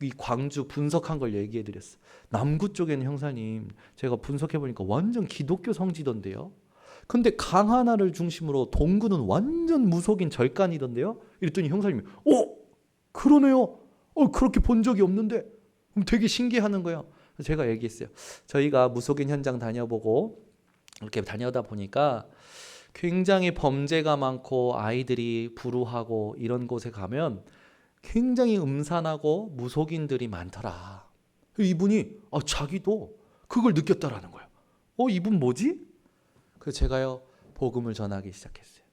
이 광주 분석한 걸 얘기해 드렸어. 남구 쪽에는 형사님 제가 분석해 보니까 완전 기독교 성지던데요. 근데 강 하나를 중심으로 동구는 완전 무속인 절간이던데요. 이랬더니 형사님이 그러네요. 그렇게 본 적이 없는데. 그럼 되게 신기해하는 거예요. 제가 얘기했어요. 저희가 무속인 현장 다녀보고 이렇게 다녀다 보니까 굉장히 범죄가 많고 아이들이 불우하고 이런 곳에 가면 굉장히 음산하고 무속인들이 많더라. 이분이 자기도 그걸 느꼈다라는 거예요. 이분 뭐지? 그래서 제가요 복음을 전하기 시작했어요.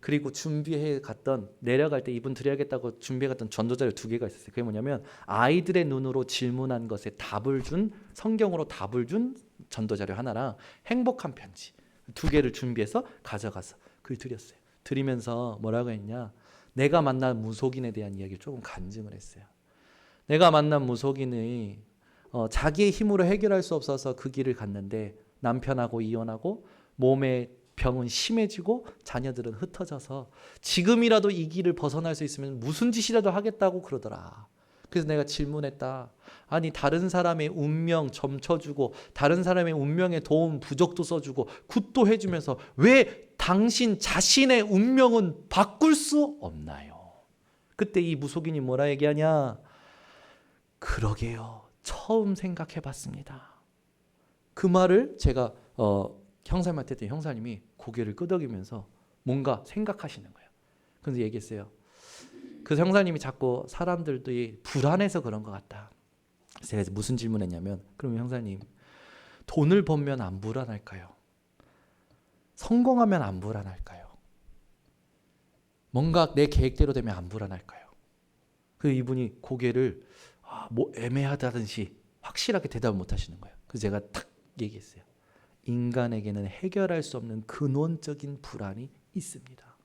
그리고 준비해 갔던 내려갈 때 이분 드려야겠다고 준비해 갔던 전도자료 2개가 있었어요. 그게 뭐냐면 아이들의 눈으로 질문한 것에 답을 준 성경으로 답을 준 전도자료 하나랑 행복한 편지 2개를 준비해서 가져가서 그걸 드렸어요. 드리면서 뭐라고 했냐? 내가 만난 무속인에 대한 이야기를 조금 간증을 했어요. 내가 만난 무속인이 자기의 힘으로 해결할 수 없어서 그 길을 갔는데 남편하고 이혼하고 몸에 병은 심해지고 자녀들은 흩어져서 지금이라도 이 길을 벗어날 수 있으면 무슨 짓이라도 하겠다고 그러더라. 그래서 내가 질문했다. 아니 다른 사람의 운명 점쳐주고 다른 사람의 운명에 도움 부적도 써주고 굿도 해주면서 왜 당신 자신의 운명은 바꿀 수 없나요? 그때 이 무속인이 뭐라 얘기하냐? 그러게요. 처음 생각해봤습니다. 그 말을 제가 형사님한테 했더니 형사님이 고개를 끄덕이면서 뭔가 생각하시는 거예요. 그래서 얘기했어요. 그래서 형사님이 자꾸 사람들이 불안해서 그런 것 같다. 제가 무슨 질문했냐면 그럼 형사님 돈을 벌면 안 불안할까요? 성공하면 안 불안할까요? 뭔가 내 계획대로 되면 안 불안할까요? 그 이분이 고개를 뭐 애매하다든지 확실하게 대답을 못 하시는 거예요. 그래서 제가 탁 얘기했어요. 인간에게는 해결할 수 없는 근원적인 불안이 있습니다.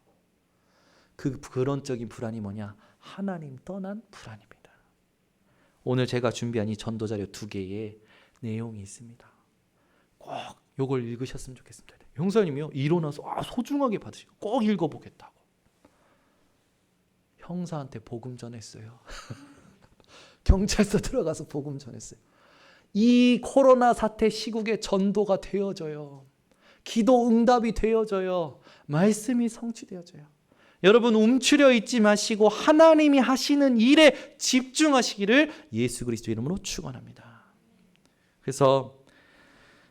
그 근원적인 불안이 뭐냐? 하나님 떠난 불안입니다. 오늘 제가 준비한 이 전도자료 2개의 내용이 있습니다. 꼭 이걸 읽으셨으면 좋겠습니다. 형사님이요 일어나서 소중하게 받으시고 꼭 읽어보겠다고 형사한테 복음 전했어요. 경찰서 들어가서 복음 전했어요. 이 코로나 사태 시국에 전도가 되어져요. 기도 응답이 되어져요. 말씀이 성취되어져요. 여러분 움츠려 있지 마시고 하나님이 하시는 일에 집중하시기를 예수 그리스도 이름으로 축원합니다. 그래서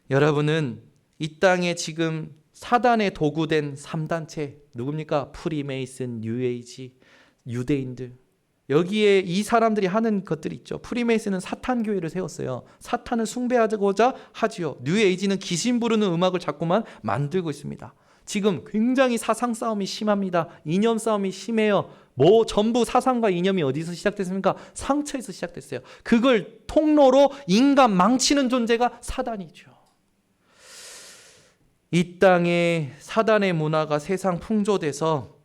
여러분은 이 땅에 지금 사단의 도구된 3단체 누굽니까? 프리메이슨, 뉴에이지, 유대인들 여기에 이 사람들이 하는 것들이 있죠. 프리메이슨은 사탄 교회를 세웠어요. 사탄을 숭배하고자 하지요. 뉴에이지는 귀신 부르는 음악을 자꾸만 만들고 있습니다. 지금 굉장히 사상 싸움이 심합니다. 이념 싸움이 심해요. 전부 사상과 이념이 어디서 시작됐습니까? 상처에서 시작됐어요. 그걸 통로로 인간 망치는 존재가 사단이죠. 이 땅에 사단의 문화가 세상 풍조돼서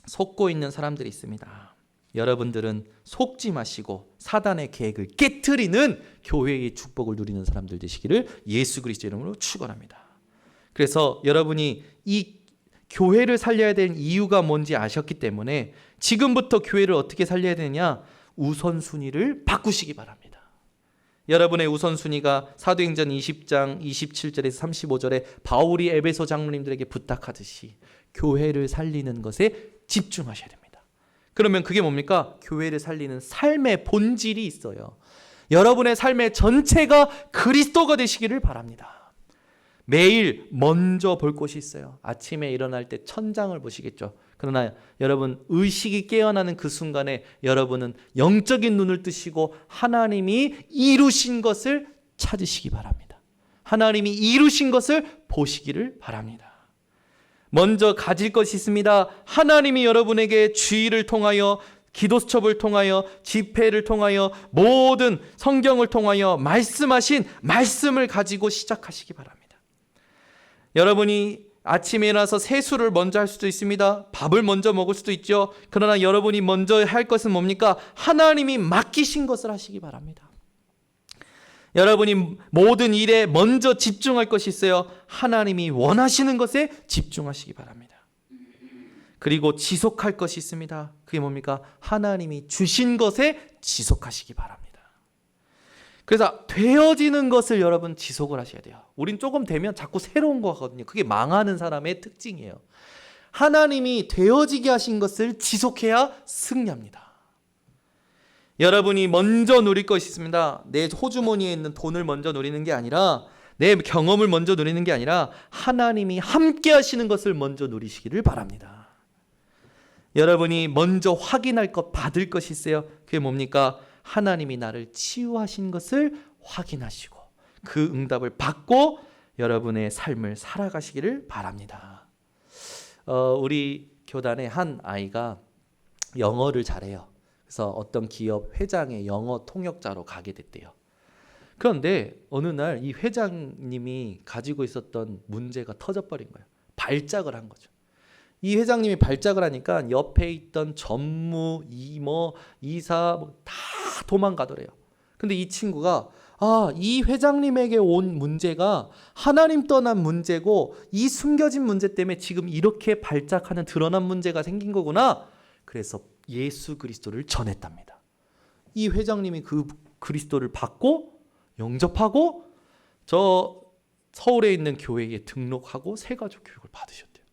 속고 있는 사람들이 있습니다. 여러분들은 속지 마시고 사단의 계획을 깨트리는 교회의 축복을 누리는 사람들 되시기를 예수 그리스도 이름으로 축원합니다. 그래서 여러분이 이 교회를 살려야 되는 이유가 뭔지 아셨기 때문에 지금부터 교회를 어떻게 살려야 되느냐? 우선순위를 바꾸시기 바랍니다. 여러분의 우선순위가 사도행전 20장 27절에서 35절에 바울이 에베소 장로님들에게 부탁하듯이 교회를 살리는 것에 집중하셔야 됩니다. 그러면 그게 뭡니까? 교회를 살리는 삶의 본질이 있어요. 여러분의 삶의 전체가 그리스도가 되시기를 바랍니다. 매일 먼저 볼 곳이 있어요. 아침에 일어날 때 천장을 보시겠죠. 그러나 여러분 의식이 깨어나는 그 순간에 여러분은 영적인 눈을 뜨시고 하나님이 이루신 것을 찾으시기 바랍니다. 하나님이 이루신 것을 보시기를 바랍니다. 먼저 가질 것이 있습니다. 하나님이 여러분에게 주의를 통하여 기도수첩을 통하여 집회를 통하여 모든 성경을 통하여 말씀하신 말씀을 가지고 시작하시기 바랍니다. 여러분이 아침에 일어나서 세수를 먼저 할 수도 있습니다. 밥을 먼저 먹을 수도 있죠. 그러나 여러분이 먼저 할 것은 뭡니까? 하나님이 맡기신 것을 하시기 바랍니다. 여러분이 모든 일에 먼저 집중할 것이 있어요. 하나님이 원하시는 것에 집중하시기 바랍니다. 그리고 지속할 것이 있습니다. 그게 뭡니까? 하나님이 주신 것에 지속하시기 바랍니다. 그래서 되어지는 것을 여러분 지속을 하셔야 돼요. 우린 조금 되면 자꾸 새로운 거 하거든요. 그게 망하는 사람의 특징이에요. 하나님이 되어지게 하신 것을 지속해야 승리합니다. 여러분이 먼저 누릴 것이 있습니다. 내 호주머니에 있는 돈을 먼저 누리는 게 아니라 내 경험을 먼저 누리는 게 아니라 하나님이 함께 하시는 것을 먼저 누리시기를 바랍니다. 여러분이 먼저 확인할 것, 받을 것이 있어요. 그게 뭡니까? 하나님이 나를 치유하신 것을 확인하시고 그 응답을 받고 여러분의 삶을 살아가시기를 바랍니다. 우리 교단의 한 아이가 영어를 잘해요. 그래서 어떤 기업 회장의 영어 통역자로 가게 됐대요. 그런데 어느 날 이 회장님이 가지고 있었던 문제가 터져버린 거예요. 발작을 한 거죠. 이 회장님이 발작을 하니까 옆에 있던 전무, 이모, 이사 다 도망가더래요. 근데 이 친구가 이 회장님에게 온 문제가 하나님 떠난 문제고 이 숨겨진 문제 때문에 지금 이렇게 발작하는 드러난 문제가 생긴 거구나. 그래서 예수 그리스도를 전했답니다. 이 회장님이 그 그리스도를 받고 영접하고 저 서울에 있는 교회에 등록하고 새가족 교육을 받으셨대요.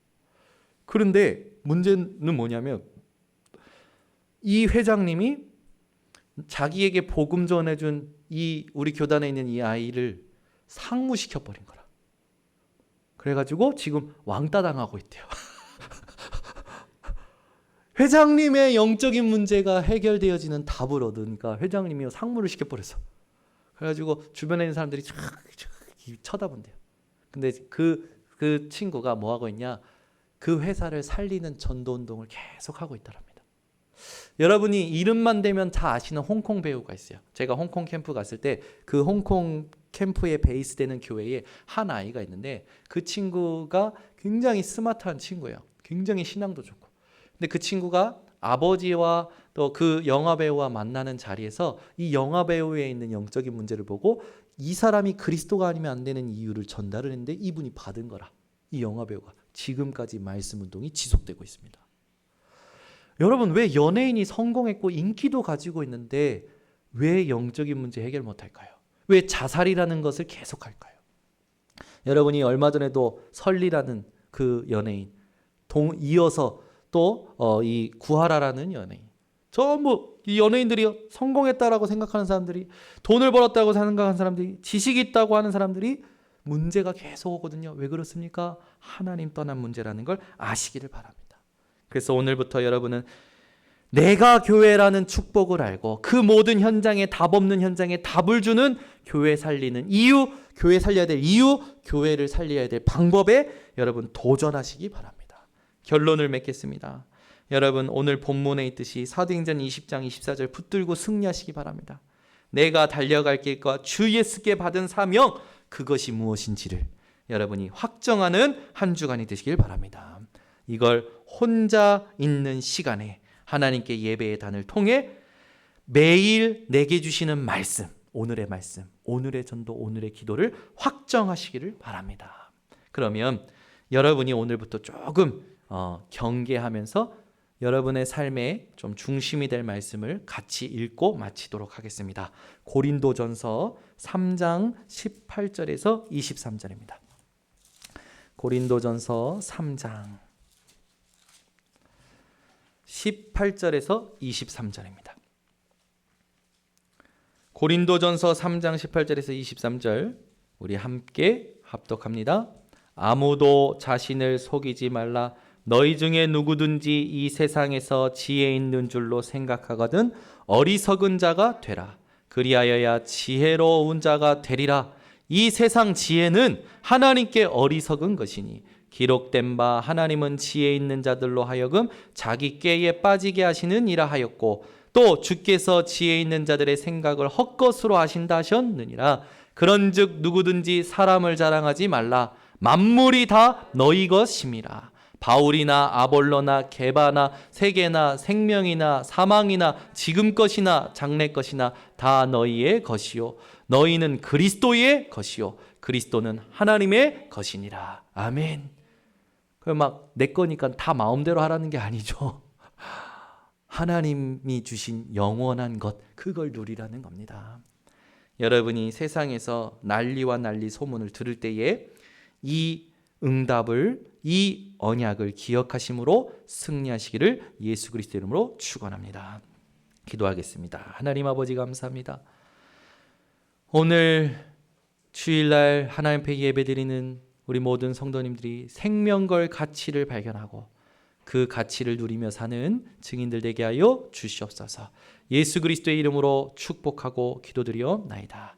그런데 문제는 뭐냐면 이 회장님이 자기에게 복음 전해준 이 우리 교단에 있는 이 아이를 상무시켜 버린 거라. 그래가지고 지금 왕따 당하고 있대요. 회장님의 영적인 문제가 해결되어지는 답을 얻으니까 회장님이 상무를 시켜버렸어. 그래가지고 주변에 있는 사람들이 쳐다본대요. 근데 그 친구가 뭐 하고 있냐? 그 회사를 살리는 전도운동을 계속 하고 있더랍니다. 여러분이 이름만 대면 다 아시는 홍콩 배우가 있어요. 제가 홍콩 캠프 갔을 때 그 홍콩 캠프에 베이스 되는 교회에 한 아이가 있는데 그 친구가 굉장히 스마트한 친구예요. 굉장히 신앙도 좋고. 근데 그 친구가 아버지와 또 그 영화 배우와 만나는 자리에서 이 영화 배우에 있는 영적인 문제를 보고 이 사람이 그리스도가 아니면 안 되는 이유를 전달을 했는데 이분이 받은 거라. 이 영화 배우가 지금까지 말씀 운동이 지속되고 있습니다. 여러분, 왜 연예인이 성공했고 인기도 가지고 있는데 왜 영적인 문제 해결 못할까요? 왜 자살이라는 것을 계속할까요? 여러분이 얼마 전에도 설리라는 그 연예인, 이어서 또 이 구하라라는 연예인, 전부 이 연예인들이 성공했다라고 생각하는 사람들이, 돈을 벌었다고 생각하는 사람들이, 지식이 있다고 하는 사람들이 문제가 계속 오거든요. 왜 그렇습니까? 하나님 떠난 문제라는 걸 아시기를 바랍니다. 그래서 오늘부터 여러분은 내가 교회라는 축복을 알고 그 모든 현장에 답 없는 현장에 답을 주는 교회 살리는 이유, 교회 살려야 될 이유, 교회를 살려야 될 방법에 여러분 도전하시기 바랍니다. 결론을 맺겠습니다. 여러분, 오늘 본문에 있듯이 사도행전 20장 24절 붙들고 승리하시기 바랍니다. 내가 달려갈 길과 주 예수께 받은 사명, 그것이 무엇인지를 여러분이 확정하는 한 주간이 되시길 바랍니다. 이걸 혼자 있는 시간에 하나님께 예배의 단을 통해 매일 내게 주시는 말씀, 오늘의 말씀, 오늘의 전도, 오늘의 기도를 확정하시기를 바랍니다. 그러면 여러분이 오늘부터 조금 경계하면서 여러분의 삶에 좀 중심이 될 말씀을 같이 읽고 마치도록 하겠습니다. 고린도전서 3장 18절에서 23절입니다. 고린도전서 3장 18절에서 23절입니다. 고린도전서 3장 18절에서 23절 우리 함께 합독합니다. 아무도 자신을 속이지 말라. 너희 중에 누구든지 이 세상에서 지혜 있는 줄로 생각하거든 어리석은 자가 되라. 그리하여야 지혜로운 자가 되리라. 이 세상 지혜는 하나님께 어리석은 것이니 기록된 바 하나님은 지혜 있는 자들로 하여금 자기 꾀에 빠지게 하시는 이라 하였고 또 주께서 지혜 있는 자들의 생각을 헛것으로 하신다 하셨느니라. 그런즉 누구든지 사람을 자랑하지 말라. 만물이 다 너희 것임이라. 바울이나 아볼로나 게바나 세계나 생명이나 사망이나 지금 것이나 장래 것이나 다 너희의 것이요 너희는 그리스도의 것이요 그리스도는 하나님의 것이니라. 아멘. 막 내 거니까 다 마음대로 하라는 게 아니죠. 하나님이 주신 영원한 것, 그걸 누리라는 겁니다. 여러분이 세상에서 난리와 난리 소문을 들을 때에 이 응답을, 이 언약을 기억하심으로 승리하시기를 예수 그리스도 이름으로 축원합니다. 기도하겠습니다. 하나님 아버지 감사합니다. 오늘 주일날 하나님 앞에 예배드리는 우리 모든 성도님들이 생명걸 가치를 발견하고 그 가치를 누리며 사는 증인들 되게 하여 주시옵소서. 예수 그리스도의 이름으로 축복하고 기도드리옵나이다.